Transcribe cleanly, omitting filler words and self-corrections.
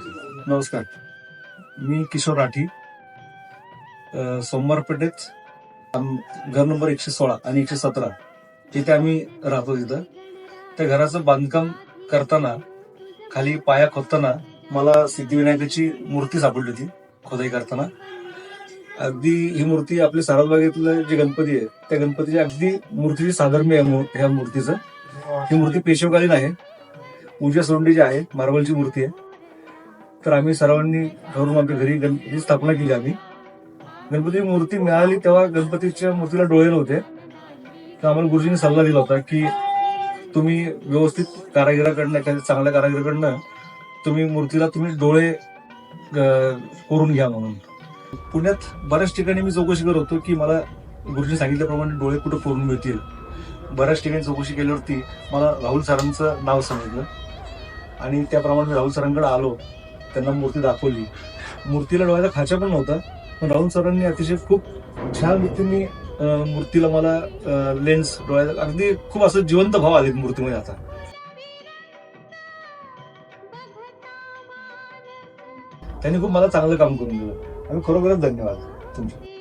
नमस्कार, मी किशोर राठी. सोमवार पेठेत घर नंबर 116 आणि 117 तिथे आम्ही राहतो. तिथं त्या घराचं बांधकाम करताना खाली पाया खोदताना मला सिद्धिविनायकाची मूर्ती सापडली होती. खोदाई करताना अगदी ही मूर्ती आपली सारसबागेतलं जे गणपती आहे त्या गणपतीच्या अगदी मूर्तीची साधर्म्य आहे. ह्या मूर्तीचं ही मूर्ती पेशवकालीन आहे. पूजा सोंडीची आहे, मार्बलची मूर्ती आहे. तर आम्ही सर्वांनी घरून आमच्या घरी गणपतीची स्थापना केली. आम्ही गणपतीची मूर्ती मिळाली तेव्हा गणपतीच्या मूर्तीला डोळे नव्हते. तर आम्हाला गुरुजींनी सल्ला दिला होता की तुम्ही व्यवस्थित कारागिराकडनं, एखाद्या चांगल्या कारागिराकडनं तुम्ही मूर्तीला डोळे करून घ्या म्हणून. पुण्यात बऱ्याच ठिकाणी मी चौकशी करत होतो की मला गुरुजी सांगितल्याप्रमाणे डोळे कुठं करून मिळतील. बऱ्याच ठिकाणी चौकशी केल्यावरती मला राहुल सरांचं नाव सांगितलं आणि त्याप्रमाणे मी राहुल सरांकडे आलो. त्यांना मूर्ती दाखवली. मूर्तीला डोळ्याचा खाचा पण नव्हता, पण राहुल सरांनी अतिशय खूप छान रीतीने मूर्तीला मला लेन्स डोळ्याचा अगदी खूप असं जिवंत भाव आले मूर्तीमध्ये. आता त्यांनी खूप मला चांगलं काम करून दिलं आणि खरोखरच धन्यवाद तुमचे.